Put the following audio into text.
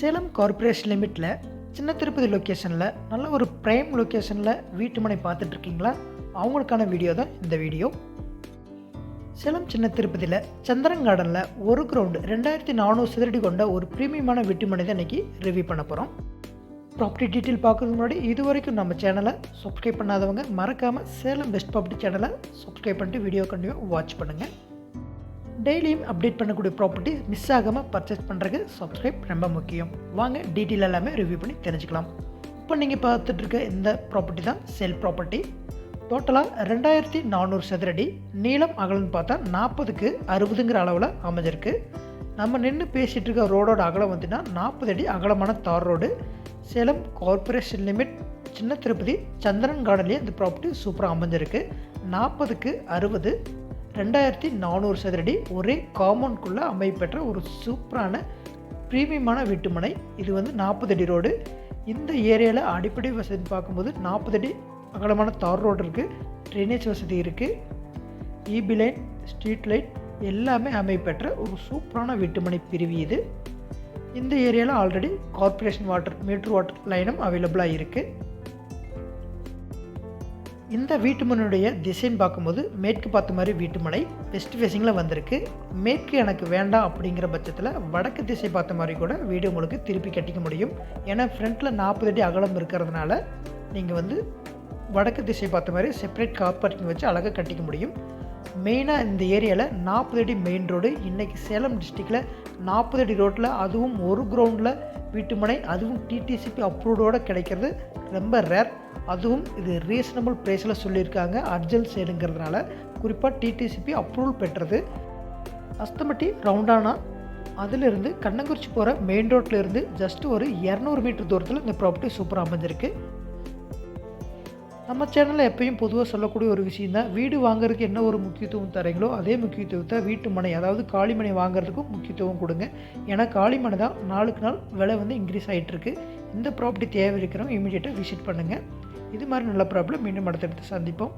Salem corporation லிமிட்டில் சின்ன திருப்பதி லொக்கேஷனில் நல்ல ஒரு ப்ரைம் லொக்கேஷனில் வீட்டு மனை பார்த்துட்ருக்கீங்களா? அவங்களுக்கான வீடியோ தான் இந்த வீடியோ. சேலம் சின்ன திருப்பதியில் சந்திரன் கார்டனில் ஒரு கிரவுண்டு 2400 சதுரடி கொண்ட ஒரு ப்ரீமியமான வீட்டு மனை தான் இன்றைக்கி ரிவ்யூ பண்ண போகிறோம். ப்ராப்பர்ட்டி டீட்டெயில் பார்க்குறதுக்கு முன்னாடி இது வரைக்கும் நம்ம சேனலை சப்ஸ்கிரைப் பண்ணாதவங்க மறக்காமல் சேலம் பெஸ்ட் ப்ராப்பர்ட்டி சேனலை சப்ஸ்கிரைப் பண்ணிட்டு வீடியோ கண்டிப்பாக வாட்ச் பண்ணுங்கள். டெய்லியும் அப்டேட் பண்ணக்கூடிய ப்ராப்பர்ட்டி மிஸ் ஆகாமல் பர்ச்சேஸ் பண்ணுறதுக்கு சப்ஸ்கிரைப் ரொம்ப முக்கியம். வாங்க டீட்டெயில் எல்லாமே ரிவ்யூ பண்ணி தெரிஞ்சுக்கலாம். இப்போ நீங்கள் பார்த்துட்ருக்க இந்த ப்ராப்பர்ட்டி தான் சேல் ப்ராப்பர்ட்டி. டோட்டலாக 2400 சதுரடி, நீளம் அகலம்னு பார்த்தா 40க்கு 60ங்கிற அளவில் அமைஞ்சிருக்கு. நம்ம நின்று பேசிகிட்டு இருக்க ரோடோட அகலம் வந்துன்னா 40 அடி அகலமான தார் ரோடு. சேலம் கார்ப்பரேஷன் லிமிட் சின்ன திருப்பதி சந்திரன் கார்டன்லேயே இந்த ப்ராப்பர்ட்டி சூப்பராக அமைஞ்சிருக்கு. 40க்கு 60, 2400 சதுரடி, ஒரே காம்பவுண்ட்குள்ளே அமைப்பெற்ற ஒரு சூப்பரான ப்ரீமியமான வீட்டுமனை. இது வந்து 40 அடி ரோடு. இந்த ஏரியாவில் அடிப்படை வசதி பார்க்கும்போது 40 அடி அகலமான தார் ரோடு இருக்குது, ட்ரைனேஜ் வசதி இருக்குது, இபி லைன், ஸ்ட்ரீட் லைட் எல்லாமே அமைப்பெற்ற ஒரு சூப்பரான வீட்டுமனை பிரிவு இது. இந்த ஏரியாவில் already corporation water, meter water லைனும் அவைலபிளாக இருக்குது. இந்த வீட்டுமனையுடைய டிசைன் பார்க்கும்போது மேற்கு பார்த்த மாதிரி வீட்டுமனை வெஸ்ட் ஃபேஸிங்கில் வந்திருக்கு. மேற்கு எனக்கு வேண்டாம் அப்படிங்கிற பட்சத்தில் வடக்கு திசை பார்த்த மாதிரி கூட வீடு உங்களுக்கு திருப்பி கட்டிக்க முடியும். ஏன்னா ஃப்ரண்ட்டில் 40 அடி அகலம் இருக்கிறதுனால நீங்கள் வந்து வடக்கு திசை பார்த்த மாதிரி செப்பரேட் கார் பார்க்கிங் வச்சு அழகாக கட்டிக்க முடியும். மெயினாக இந்த ஏரியாவில் 40 அடி மெயின் ரோடு. இன்றைக்கி சேலம் டிஸ்ட்ரிக்டில் 40 அடி ரோட்டில் அதுவும் ஒரு கிரவுண்டில் வீட்டுமனை, அதுவும் டிடிசிபி அப்ரூவ்டோடு கிடைக்கிறது ரொம்ப ரேர். அதுவும் இது ரீசனபிள் ப்ரைஸில் சொல்லியிருக்காங்க. அர்ஜென்ட் சேலுங்கிறதுனால குறிப்பாக டிடிசிபி அப்ரூவல் பெற்றது. அஸ்தமட்டி ரவுண்டானா அதிலிருந்து கண்ணங்குறிச்சி போகிற மெயின் ரோட்டில் இருந்து ஜஸ்ட் ஒரு 200 மீட்டர் தூரத்தில் இந்த ப்ராப்பர்ட்டி சூப்பராக அமைஞ்சிருக்கு. நம்ம சேனலில் எப்பயும் பொதுவாக சொல்லக்கூடிய ஒரு விஷயம் தான், வீடு வாங்குறதுக்கு என்ன ஒரு முக்கியத்துவம் தரீங்களோ அதே முக்கியத்துவத்தை வீட்டு மனை, அதாவது காளிமனை வாங்குறதுக்கும் முக்கியத்துவம் கொடுங்க. ஏன்னா காளிமனை தான் நாளுக்கு நாள் விலை வந்து இன்க்ரீஸ் ஆகிட்டுருக்கு. இந்த ப்ராப்பர்ட்டி தேவை இருக்கிறவங்க இமீடியட்டாக விசிட் பண்ணுங்கள். இது மாதிரி நல்ல ப்ராப்ளம் மீண்டும் அடுத்தடுத்து சந்திப்போம்.